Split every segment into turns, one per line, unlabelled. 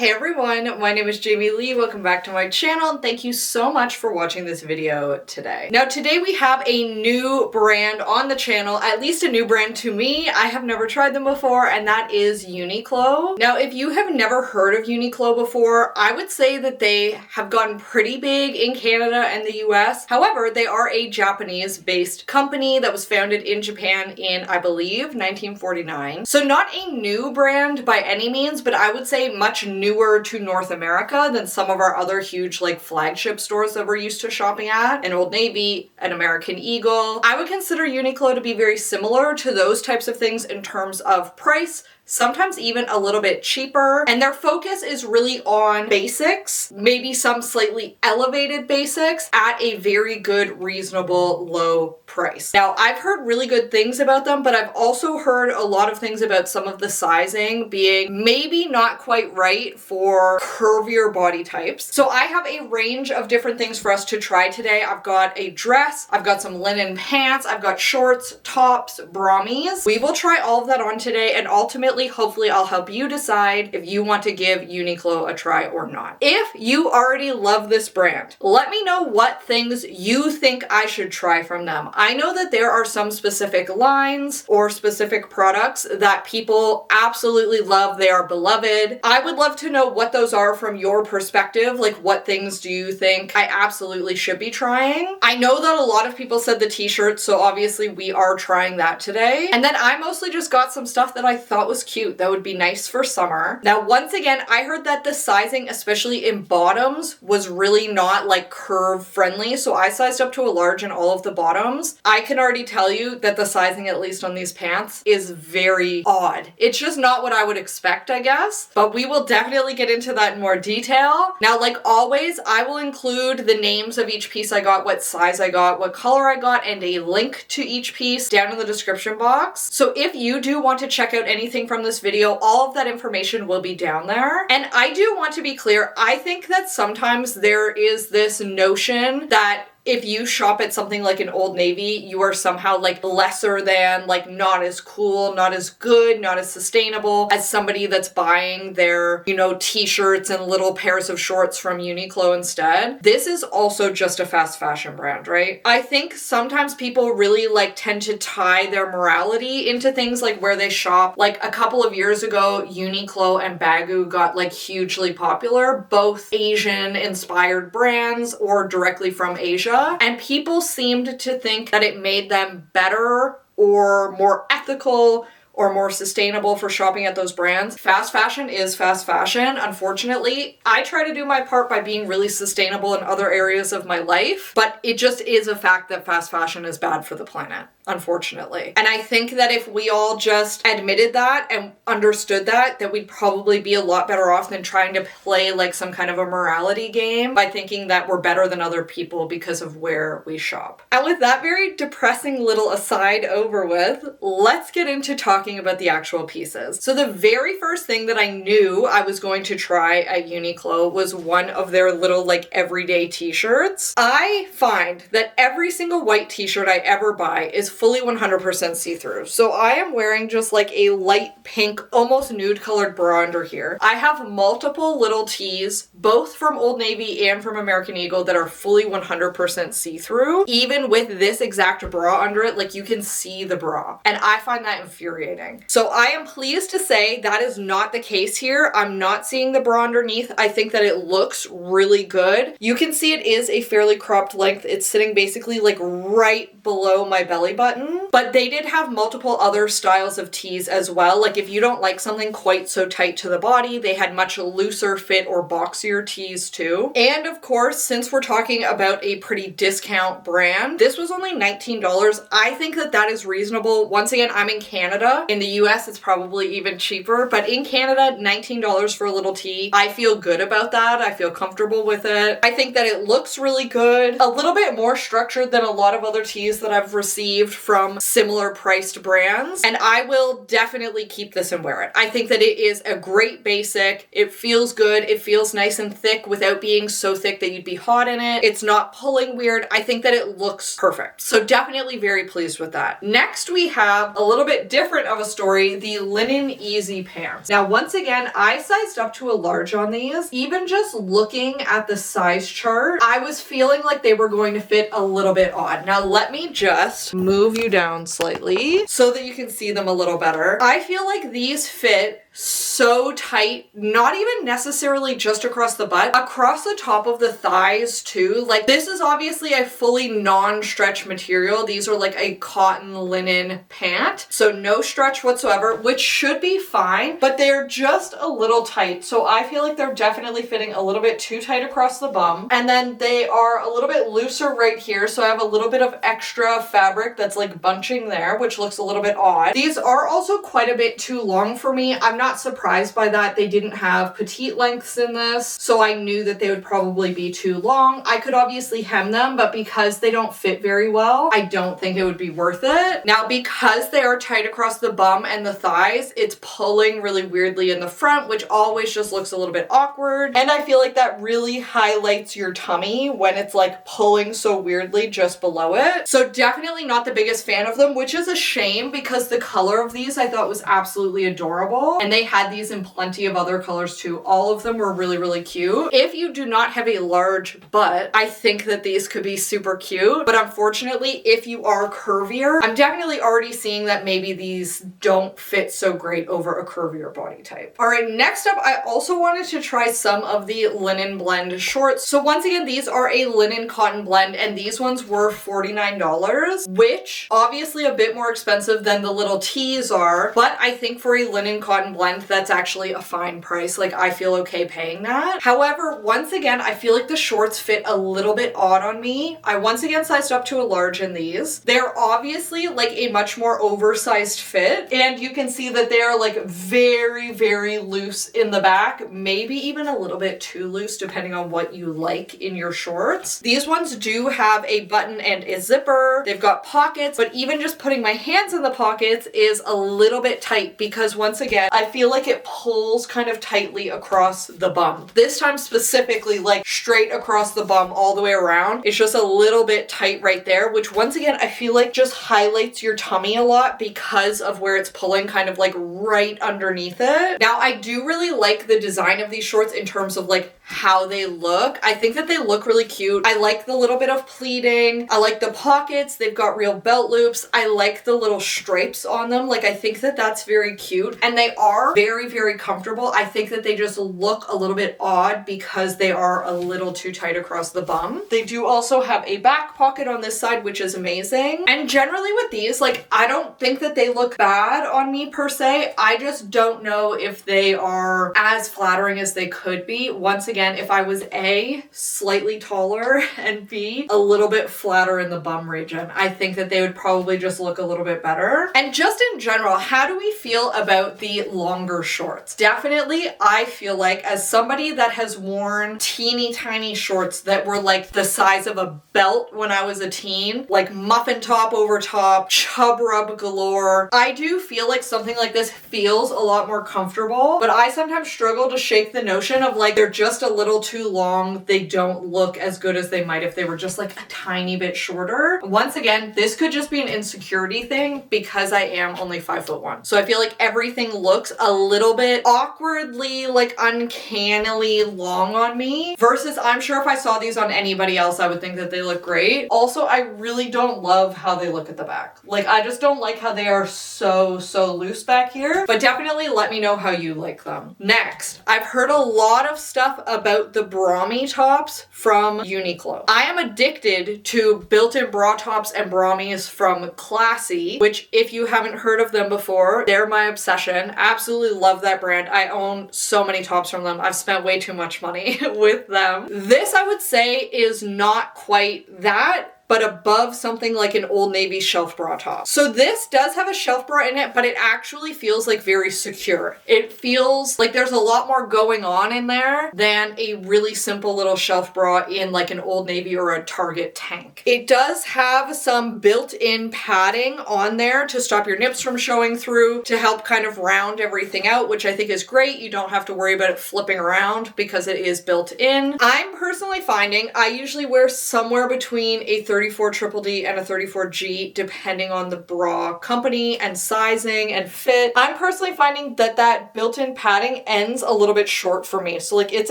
Hey everyone, my name is Jamie Lee. Welcome back to my channel and thank you so much for watching this video today. Now today we have a new brand on the channel, at least a new brand to me. I have never tried them before, and that is Uniqlo. Now if you have never heard of Uniqlo before, I would say that they have gotten pretty big in Canada and the US. However, they are a Japanese-based company that was founded in Japan in, I believe, 1949. So not a new brand by any means, but I would say much newer to North America than some of our other huge flagship stores that we're used to shopping at. An Old Navy, an American Eagle. I would consider Uniqlo to be very similar to those types of things in terms of price, sometimes even a little bit cheaper, and their focus is really on basics, maybe some slightly elevated basics at a very good, reasonable, low price. Now, I've heard really good things about them, but I've also heard a lot of things about some of the sizing being maybe not quite right for curvier body types. So I have a range of different things for us to try today. I've got a dress, I've got some linen pants, I've got shorts, tops, bramis. We will try all of that on today, and ultimately hopefully I'll help you decide if you want to give Uniqlo a try or not. If you already love this brand, let me know what things you think I should try from them. I know that there are some specific lines or specific products that people absolutely love. They are beloved. I would love to know what those are from your perspective. Like, what things do you think I absolutely should be trying? I know that a lot of people said the t-shirts, so obviously we are trying that today. And then I mostly just got some stuff that I thought was cute that would be nice for summer. Now, once again, I heard that the sizing, especially in bottoms, was really not curve friendly, so I sized up to a large in all of the bottoms. I can already tell you that the sizing, at least on these pants, is very odd. It's just not what I would expect, I guess, but we will definitely get into that in more detail. Now, like always, I will include the names of each piece I got, what size I got, what color I got, and a link to each piece down in the description box. So if you do want to check out anything from this video, all of that information will be down there. And I do want to be clear, I think that sometimes there is this notion that if you shop at something like an Old Navy, you are somehow lesser than, not as cool, not as good, not as sustainable as somebody that's buying their, t-shirts and little pairs of shorts from Uniqlo instead. This is also just a fast fashion brand, right? I think sometimes people really tend to tie their morality into things like where they shop. Like a couple of years ago, Uniqlo and Baggu got hugely popular, both Asian inspired brands or directly from Asia. And people seemed to think that it made them better or more ethical or more sustainable for shopping at those brands. Fast fashion is fast fashion. Unfortunately, I try to do my part by being really sustainable in other areas of my life, but it just is a fact that fast fashion is bad for the planet, unfortunately. And I think that if we all just admitted that and understood that we'd probably be a lot better off than trying to play some kind of a morality game by thinking that we're better than other people because of where we shop. And with that very depressing little aside over with, let's get into talking about the actual pieces. So the very first thing that I knew I was going to try at Uniqlo was one of their little everyday t-shirts. I find that every single white t-shirt I ever buy is fully 100% see-through. So I am wearing just a light pink, almost nude colored bra under here. I have multiple little tees, both from Old Navy and from American Eagle, that are fully 100% see-through. Even with this exact bra under it, you can see the bra. And I find that infuriating. So I am pleased to say that is not the case here. I'm not seeing the bra underneath. I think that it looks really good. You can see it is a fairly cropped length. It's sitting basically right below my belly button. But they did have multiple other styles of tees as well. If you don't like something quite so tight to the body, they had much looser fit or boxier tees too. And of course, since we're talking about a pretty discount brand, this was only $19. I think that that is reasonable. Once again, I'm in Canada. In the US, it's probably even cheaper, but in Canada, $19 for a little tee. I feel good about that. I feel comfortable with it. I think that it looks really good. A little bit more structured than a lot of other tees that I've received from similar priced brands, and I will definitely keep this and wear it. I think that it is a great basic. It feels good. It feels nice and thick without being so thick that you'd be hot in it. It's not pulling weird. I think that it looks perfect. So definitely very pleased with that. Next, we have a little bit different of a story, the linen easy pants. Now, once again, I sized up to a large on these. Even just looking at the size chart, I was feeling like they were going to fit a little bit odd. Now, let me just move you down slightly so that you can see them a little better. I feel like these fit so tight, not even necessarily just across the butt, across the top of the thighs too. Like, this is obviously a fully non-stretch material. These are like a cotton linen pant, so no stretch whatsoever, which should be fine, but they're just a little tight. So I feel like they're definitely fitting a little bit too tight across the bum. And then they are a little bit looser right here, so I have a little bit of extra fabric that's like bunching there, which looks a little bit odd. These are also quite a bit too long for me. I'm not surprised by that. They didn't have petite lengths in this, so I knew that they would probably be too long. I could obviously hem them, but because they don't fit very well, I don't think it would be worth it. Now, because they are tight across the bum and the thighs, it's pulling really weirdly in the front, which always just looks a little bit awkward. And I feel like that really highlights your tummy when it's like pulling so weirdly just below it. So definitely not the biggest fan of them, which is a shame because the color of these I thought was absolutely adorable. And they had these in plenty of other colors too. All of them were really, really cute. If you do not have a large butt, I think that these could be super cute. But unfortunately, if you are curvier, I'm definitely already seeing that maybe these don't fit so great over a curvier body type. All right, next up, I also wanted to try some of the linen blend shorts. So once again, these are a linen cotton blend, and these ones were $49, which obviously a bit more expensive than the little tees are, but I think for a linen cotton blend, that's actually a fine price. Like, I feel okay paying that. However, once again, I feel like the shorts fit a little bit odd on me. I once again sized up to a large in these. They're obviously like a much more oversized fit, and you can see that they're like very, very loose in the back, maybe even a little bit too loose depending on what you like in your shorts. These ones do have a button and a zipper. They've got pockets, but even just putting my hands in the pockets is a little bit tight because once again, I feel like it pulls kind of tightly across the bum. This time specifically, like straight across the bum all the way around. It's just a little bit tight right there, which once again, I feel like just highlights your tummy a lot because of where it's pulling kind of like right underneath it. Now, I do really like the design of these shorts in terms of like how they look. I think that they look really cute. I like the little bit of pleating. I like the pockets. They've got real belt loops. I like the little stripes on them. Like, I think that that's very cute. And they are very, very comfortable. I think that they just look a little bit odd because they are a little too tight across the bum. They do also have a back pocket on this side, which is amazing. And generally with these, like, I don't think that they look bad on me per se. I just don't know if they are as flattering as they could be. Once again, if I was A, slightly taller, and B, a little bit flatter in the bum region, I think that they would probably just look a little bit better. And just in general, how do we feel about the longer shorts? Definitely, I feel like as somebody that has worn teeny tiny shorts that were like the size of a belt when I was a teen, like muffin top over top, chub rub galore, I do feel like something like this feels a lot more comfortable, but I sometimes struggle to shake the notion of like they're just a little too long. They don't look as good as they might if they were just like a tiny bit shorter. Once again, this could just be an insecurity thing because I am only 5'1". So I feel like everything looks a little bit awkwardly, like uncannily long on me versus I'm sure if I saw these on anybody else, I would think that they look great. Also, I really don't love how they look at the back. Like, I just don't like how they are so loose back here, but definitely let me know how you like them. Next, I've heard a lot of stuff about the Brami tops from Uniqlo. I am addicted to built-in bra tops and Bramis from Klassy, which if you haven't heard of them before, they're my obsession. Absolutely love that brand. I own so many tops from them. I've spent way too much money with them. This, I would say, is not quite that. but above something like an Old Navy shelf bra top. So this does have a shelf bra in it, but it actually feels like very secure. It feels like there's a lot more going on in there than a really simple little shelf bra in like an Old Navy or a Target tank. It does have some built-in padding on there to stop your nips from showing through, to help kind of round everything out, which I think is great. You don't have to worry about it flipping around because it is built in. I'm personally finding I usually wear somewhere between a 34 Triple D and a 34G depending on the bra company and sizing and fit. I'm personally finding that that built-in padding ends a little bit short for me. So like it's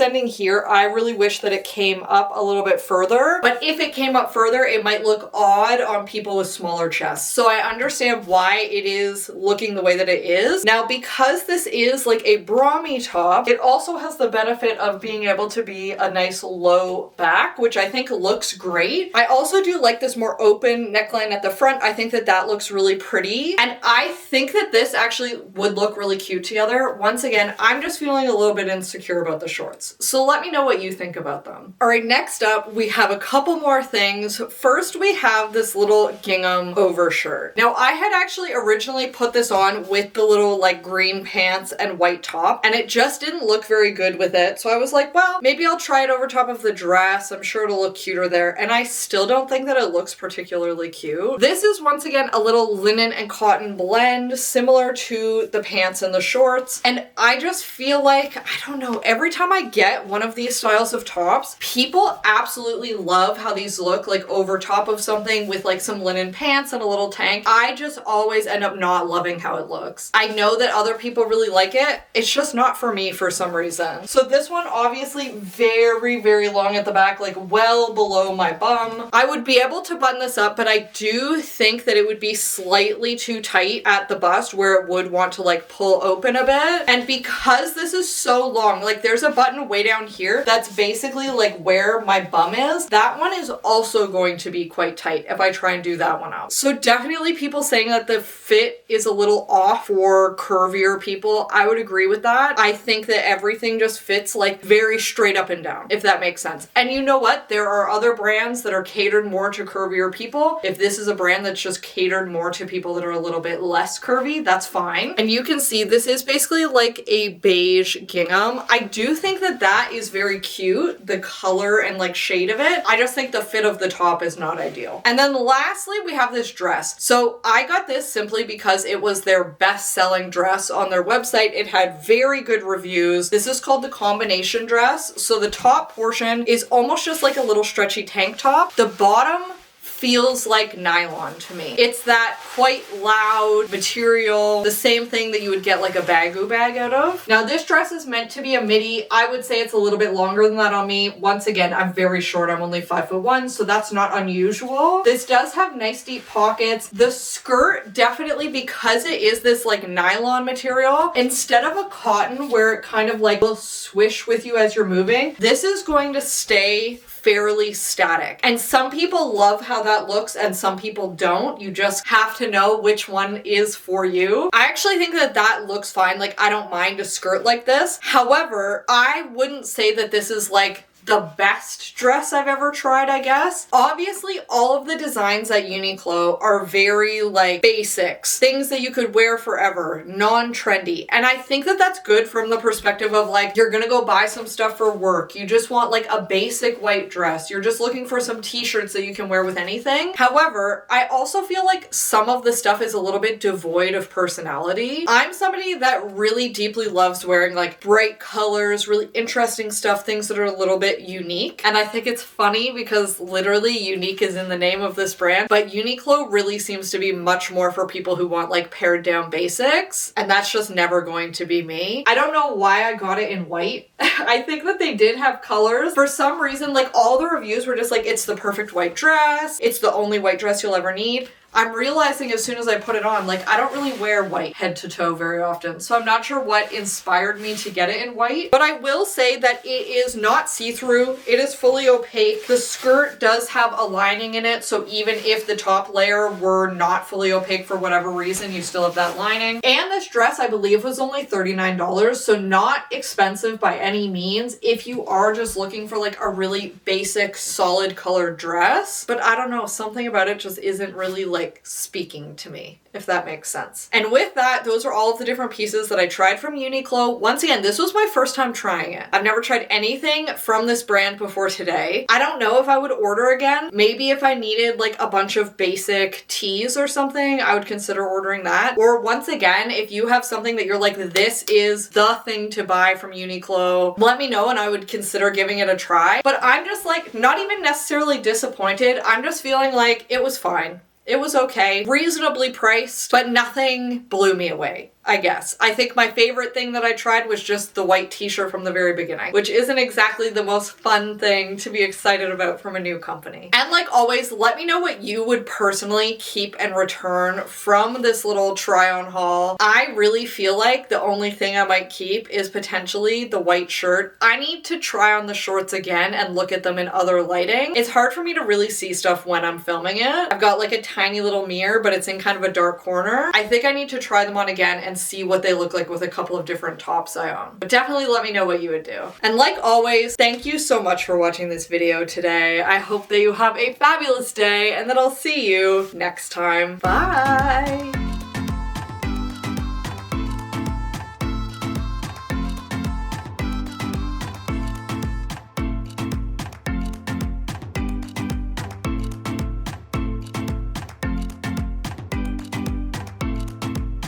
ending here. I really wish that it came up a little bit further, but if it came up further, it might look odd on people with smaller chests. So I understand why it is looking the way that it is. Now, because this is like a Brami top, it also has the benefit of being able to be a nice low back, which I think looks great. I also do like this more open neckline at the front. I think that that looks really pretty. And I think that this actually would look really cute together. Once again, I'm just feeling a little bit insecure about the shorts. So let me know what you think about them. All right, next up, we have a couple more things. First, we have this little gingham overshirt. Now, I had actually originally put this on with the little like green pants and white top, and it just didn't look very good with it. So I was like, well, maybe I'll try it over top of the dress. I'm sure it'll look cuter there. And I still don't think that it looks particularly cute. This is once again a little linen and cotton blend, similar to the pants and the shorts. And I just feel like, I don't know, every time I get one of these styles of tops, people absolutely love how these look like over top of something with like some linen pants and a little tank. I just always end up not loving how it looks. I know that other people really like it. It's just not for me for some reason. So this one obviously very, very long at the back, like well below my bum. I would be able to button this up, but I do think that it would be slightly too tight at the bust where it would want to like pull open a bit. And because this is so long, like there's a button way down here that's basically like where my bum is. That one is also going to be quite tight if I try and do that one out. So definitely people saying that the fit is a little off for curvier people. I would agree with that. I think that everything just fits like very straight up and down, if that makes sense. And you know what? There are other brands that are catered more to curvier people. If this is a brand that's just catered more to people that are a little bit less curvy, that's fine. And you can see this is basically like a beige gingham. I do think that that is very cute, the color and like shade of it. I just think the fit of the top is not ideal. And then lastly, we have this dress. So I got this simply because it was their best-selling dress on their website. It had very good reviews. This is called the combination dress. So the top portion is almost just like a little stretchy tank top. The bottom feels like nylon to me. It's that quite loud material, the same thing that you would get like a bagoo bag out of. Now this dress is meant to be a midi. I would say it's a little bit longer than that on me. Once again, I'm very short. I'm only 5'1", so that's not unusual. This does have nice deep pockets. The skirt, definitely because it is this like nylon material, instead of a cotton where it kind of like will swish with you as you're moving, this is going to stay fairly static. And some people love how that looks and some people don't. You just have to know which one is for you. I actually think that that looks fine. Like I don't mind a skirt like this. However, I wouldn't say that this is like the best dress I've ever tried, I guess. Obviously, all of the designs at Uniqlo are very like basics, things that you could wear forever, non-trendy. And I think that that's good from the perspective of like, you're gonna go buy some stuff for work. You just want like a basic white dress. You're just looking for some t-shirts that you can wear with anything. However, I also feel like some of the stuff is a little bit devoid of personality. I'm somebody that really deeply loves wearing like bright colors, really interesting stuff, things that are a little bit unique. And I think it's funny because literally unique is in the name of this brand, but Uniqlo really seems to be much more for people who want like pared down basics, and that's just never going to be me. I don't know why I got it in white. I think that they did have colors. For some reason, like all the reviews were just like, it's the perfect white dress. It's the only white dress you'll ever need. I'm realizing as soon as I put it on, like, I don't really wear white head to toe very often, so I'm not sure what inspired me to get it in white. But I will say that it is not see-through. It is fully opaque. The skirt does have a lining in it, so even if the top layer were not fully opaque for whatever reason, you still have that lining. And this dress, I believe, was only $39, so not expensive by any means if you are just looking for like a really basic, solid colored dress. But I don't know, something about it just isn't really like speaking to me, if that makes sense. And with that, those are all of the different pieces that I tried from Uniqlo. Once again, this was my first time trying it. I've never tried anything from this brand before today. I don't know if I would order again. Maybe if I needed like a bunch of basic tees or something, I would consider ordering that. Or once again, if you have something that you're like, this is the thing to buy from Uniqlo, let me know and I would consider giving it a try. But I'm just like, not even necessarily disappointed. I'm just feeling like it was fine. It was okay, reasonably priced, but nothing blew me away, I guess. I think my favorite thing that I tried was just the white t-shirt from the very beginning, which isn't exactly the most fun thing to be excited about from a new company. And like always, let me know what you would personally keep and return from this little try-on haul. I really feel like the only thing I might keep is potentially the white shirt. I need to try on the shorts again and look at them in other lighting. It's hard for me to really see stuff when I'm filming it. I've got like a tiny little mirror, but it's in kind of a dark corner. I think I need to try them on again and see what they look like with a couple of different tops I own. But definitely let me know what you would do. And like always, thank you so much for watching this video today. I hope that you have a fabulous day and that I'll see you next time. Bye!